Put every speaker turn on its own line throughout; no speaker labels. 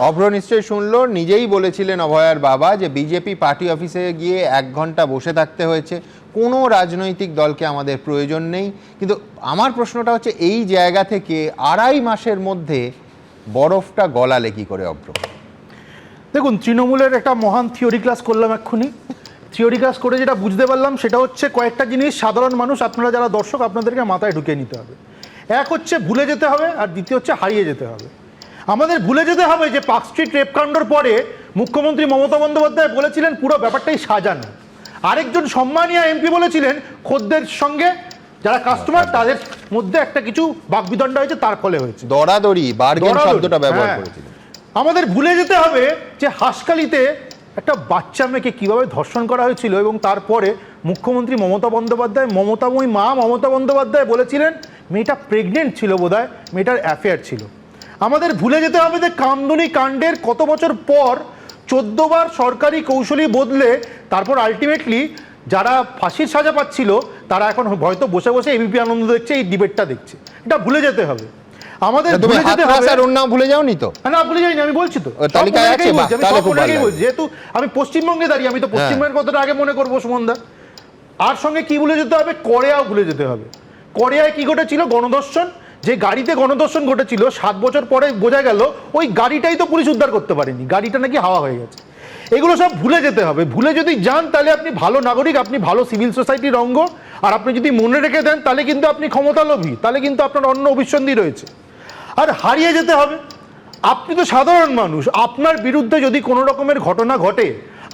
অভ্র নিশ্চয়ই শুনলো, নিজেই বলেছিলেন অভয়ার বাবা যে বিজেপি পার্টি অফিসে গিয়ে 1 ঘন্টা বসে থাকতে হয়েছে, কোনো রাজনৈতিক দলকে আমাদের প্রয়োজন নেই। কিন্তু আমার প্রশ্নটা হচ্ছে এই জায়গা থেকে 2.5 মাসের মধ্যে বরফটা গলালে কি করে অভ্র?
দেখুন, তৃণমূলের একটা মহান থিওরি ক্লাস করলাম এক্ষুনি। থিওরি ক্লাস করে যেটা বুঝতে পারলাম সেটা হচ্ছে কয়েকটা জিনিস সাধারণ মানুষ, আপনারা যারা দর্শক, আপনাদেরকে মাথায় ঢুকিয়ে নিতে হবে। এক হচ্ছে ভুলে যেতে হবে, আর দ্বিতীয় হচ্ছে হারিয়ে যেতে হবে। আমাদের ভুলে যেতে হবে যে পার্ক স্ট্রিট রেপকাণ্ডর পরে মুখ্যমন্ত্রী মমতা বন্দ্যোপাধ্যায় বলেছিলেন পুরো ব্যাপারটাই সাজানো। আরেকজন সম্মানীয় এমপি বলেছিলেন খদ্দের সঙ্গে যারা কাস্টমার তাদের মধ্যে একটা কিছু বাকবিতণ্ডা হয়েছে, তার ফলে হয়েছে
দরাদরি, বার্গেন শব্দটা ব্যবহার করেছিলেন।
আমাদের ভুলে যেতে হবে যে হাসখালিতে একটা বাচ্চা মেয়েকে কিভাবে ধর্ষণ করা হয়েছিল, এবং তারপরে মুখ্যমন্ত্রী মমতা বন্দ্যোপাধ্যায়, মমতাময়ী মা মমতা বন্দ্যোপাধ্যায় বলেছিলেন মেয়েটা প্রেগনেন্ট ছিল, বোধহয় মেয়েটার অ্যাফেয়ার ছিল। আমাদের ভুলে যেতে হবে যে কামদুনি কাণ্ডের কত বছর পর 14 বার সরকারি কৌশলী বদলে তারপর আলটিমেটলি যারা ফাঁসির সাজা পাচ্ছিল তারা এখন হয়তো বসে বসে এবিপি আনন্দ দেখছে, এই ডিবেটটা দেখছে। এটা ভুলে যেতে হবে আমাদের। ভুলে যেতে হবে,
ওর নাম ভুলে যাওনি তো?
না, ভুলে যাইনি, আমি বলছি তো
তালিকায় আছে।
যেহেতু আমি পশ্চিমবঙ্গে দাঁড়িয়ে, আমি তো পশ্চিমবঙ্গের কথাটা আগে মনে করবো সুমনদা। আর সঙ্গে কি ভুলে যেতে হবে, কোরিয়াও ভুলে যেতে হবে। কোরিয়ায় কি ঘটেছিল, গণধর্ষণ, যে গাড়িতে গণধর্ষণ ঘটেছিল 7 বছর পরে বোঝা গেল ওই গাড়িটাই তো পুলিশ উদ্ধার করতে পারেনি, গাড়িটা নাকি হাওয়া হয়ে গেছে। এগুলো সব ভুলে যেতে হবে। ভুলে যদি যান তাহলে আপনি ভালো নাগরিক, আপনি ভালো সিভিল সোসাইটির অঙ্গ। আর আপনি যদি মনে রেখে দেন তাহলে কিন্তু আপনি ক্ষমতালোভী, তাহলে কিন্তু আপনার অন্য অভিসন্ধি রয়েছে। আর হারিয়ে যেতে হবে, আপনি তো সাধারণ মানুষ, আপনার বিরুদ্ধে যদি কোনো রকমের ঘটনা ঘটে,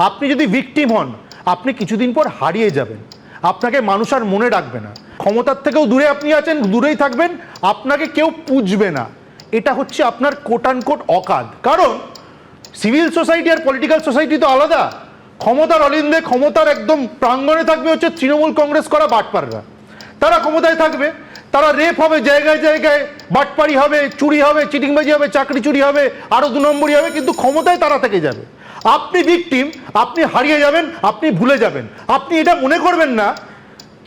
আপনি যদি ভিকটিম হন, আপনি কিছুদিন পর হারিয়ে যাবেন, আপনাকে মানুষ আর মনে রাখবে না। ক্ষমতার থেকেও দূরে আপনি আছেন, দূরেই থাকবেন, আপনাকে কেউ পুজবে না। এটা হচ্ছে আপনার কোট অ্যান্ড কোট অকাদ। কারণ সিভিল সোসাইটি আর পলিটিক্যাল সোসাইটি তো আলাদা। ক্ষমতার অলিন্দে, ক্ষমতার একদম প্রাঙ্গণে থাকবে হচ্ছে তৃণমূল কংগ্রেস করা বাটপাররা। তারা ক্ষমতায় থাকবে, তারা রেপ হবে জায়গায় জায়গায়, বাটপারি হবে, চুরি হবে, চিটিংবাজি হবে, চাকরি চুরি হবে, আরো 2 নম্বরই হবে, কিন্তু ক্ষমতায় তারা থেকে যাবে। আপনি ভিকটিম, আপনি হারিয়ে যাবেন, আপনি ভুলে যাবেন। আপনি এটা মনে করবেন না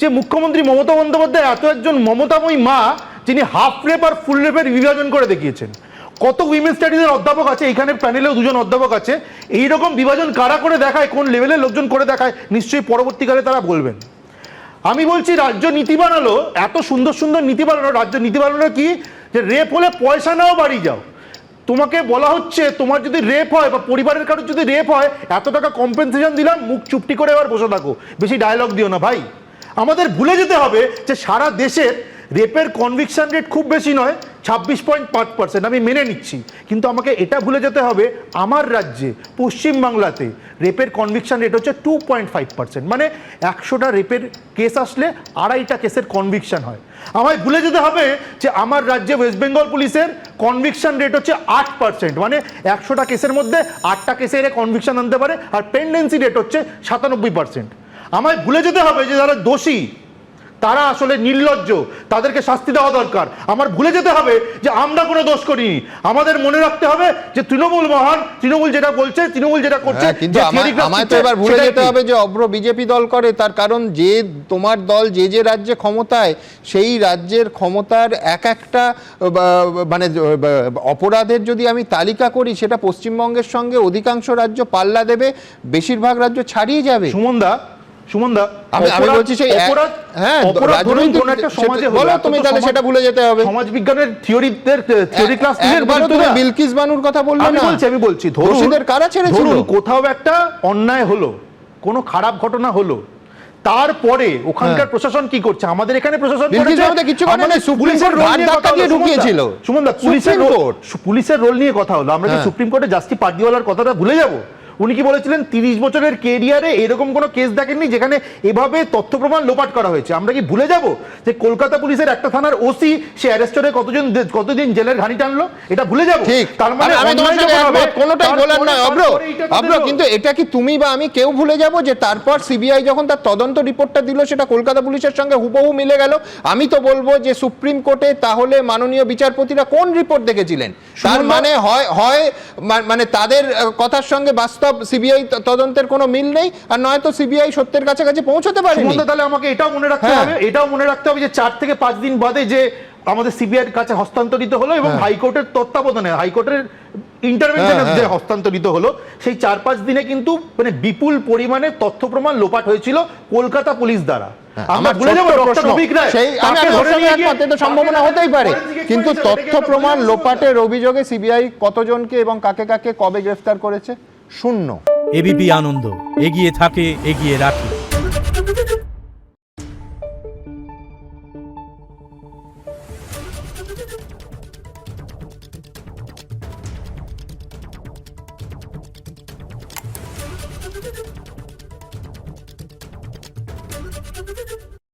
যে মুখ্যমন্ত্রী মমতা বন্দ্যোপাধ্যায় এত একজন মমতাময়ী মা যিনি হাফ রেপ আর ফুল রেপের বিভাজন করে দেখিয়েছেন। কত উইমেন স্টাডিজের অধ্যাপক আছে, এখানে প্যানেলেও 2জন অধ্যাপক আছে। এইরকম বিভাজন কারা করে দেখায়, কোন লেভেলের লোকজন করে দেখায়, নিশ্চয়ই পরবর্তীকালে তারা বলবেন। আমি বলছি রাজ্য নীতি বানালো, এত সুন্দর সুন্দর নীতি বানালো। রাজ্য নীতি বানালো কি, যে রেপ হলে পয়সা নাও, বাড়ি যাও। তোমাকে বলা হচ্ছে তোমার যদি রেপ হয় বা পরিবারের কারোর যদি রেপ হয়, এত টাকা কম্পেনসেশন দিলাম, মুখ চুপটি করে এবার বসে থাকো, বেশি ডায়লগ দিও না ভাই। আমাদের ভুলে যেতে হবে যে সারা দেশের রেপের কনভিকশন রেট খুব বেশি নয়, 26.5%, আমি মেনে নিচ্ছি। কিন্তু আমাকে এটা ভুলে যেতে হবে আমার রাজ্যে পশ্চিমবাংলাতে রেপের কনভিকশন রেট হচ্ছে 2.5%। মানে 100টা রেপের কেস আসলে 2.5টা কেসের কনভিকশন হয়। আমায় ভুলে যেতে হবে যে আমার রাজ্যে ওয়েস্ট বেঙ্গল পুলিশের কনভিকশন রেট হচ্ছে 8%। মানে 100টা কেসের মধ্যে 8টা কেসে এরা কনভিকশন আনতে পারে, আর পেন্ডেন্সি রেট হচ্ছে 97%। আমায় ভুলে যেতে হবে যে যারা দোষী তারা আসলে নির্লজ্জ, তাদেরকে শাস্তি দেওয়া দরকার। আমার ভুলে যেতে হবে যে আমরা কোনো দোষ করিনি। আমাদের মনে রাখতে হবে যে তৃণমূল মহান, তৃণমূল যেটা বলছে, তৃণমূল যেটা করছে।
কিন্তু আমায় তো এবার ভুলে যেতে হবে যে অভ্র বিজেপি দল করে, তার কারণ যে তোমার দল যে যে রাজ্যে ক্ষমতায়, সেই রাজ্যের ক্ষমতার এক একটা মানে অপরাধের যদি আমি তালিকা করি, সেটা পশ্চিমবঙ্গের সঙ্গে অধিকাংশ রাজ্য পাল্লা দেবে, বেশিরভাগ রাজ্য ছাড়িয়ে যাবে।
সুমনদা,
আমি বলছি সেই রাজনৈতিক একটা সমাজে হলো, তুমি তাহলে সেটা ভুলে যেতে হবে।
সমাজবিজ্ঞানের থিওরি ক্লাস
তুমি বিলকিস বানুর কথা বললে না?
আমি বলছি
দোষীদের কারা ছেড়েছিল?
ধরুন কোথাও একটা অন্যায় হলো, কোনো খারাপ ঘটনা হলো, তারপরে ওখানকার প্রশাসন কি করছে? আমাদের এখানে প্রশাসন পুলিশের রোল নিয়ে কথা হলো, আমরা কি সুপ্রিম কোর্টে জাস্টিস পার্দিওয়ালার কথাটা ভুলে যাবো? উনি কি বলেছিলেন 30 বছরের কেরিয়ারে এরকম কোনো কেস দেখেননি যেখানে এভাবে তথ্য প্রমাণ লোপাট করা হয়েছে। আমরা কি ভুলে যাব যে কলকাতা পুলিশের একটা থানার ওসি সে অ্যারেস্ট করে কতদিন জেলের ঘানি টানলো? এটা ভুলে যাব?
তার মানে কোনোটাই বলার নয় অভ্র, কিন্তু এটা কি তুমি বা আমি কেউ ভুলে যাব যে তারপর সিবিআই যখন তার তদন্ত রিপোর্টটা দিল সেটা কলকাতা পুলিশের সঙ্গে হুবহু মিলে গেল? আমি তো বলবো যে সুপ্রিম কোর্টে তাহলে মাননীয় বিচারপতিরা কোন রিপোর্ট দেখেছিলেন? তার মানে হয় মানে তাদের কথার সঙ্গে বাস্তব সিবিআই তদন্তের কোনো মিল নেই, আর নয়তো সিবিআই সত্যের কাছাকাছি পৌঁছতে পারেনি।
তাহলে আমাকে এটাও মনে রাখতে হবে, যে 4 থেকে 5 দিন বাদে যে আমাদের সিবিআইয়ের কাছে হস্তান্তরিত হলো এবং হাইকোর্টের তত্ত্বাবধানে হাইকোর্টের ইন্টারভেনশনে যে হস্তান্তরিত হলো সেই 4-5 দিনে কিন্তু মানে বিপুল পরিমাণে তথ্য প্রমাণ লোপাট হয়েছিল কলকাতা পুলিশ দ্বারা। আমরা ভুলে যাবো ডক্টর রবিক রায়, তাকে ধরে নিয়ে গিয়ে-
তো সম্ভাবনা হতেই পারে, কিন্তু তথ্য প্রমাণ লোপাটের অভিযোগে সিবিআই কতজনকে এবং কাকে কাকে কবে গ্রেফতার করেছে? 0।
এবিপি আনন্দ, এগিয়ে থাকে, এগিয়ে রাখে।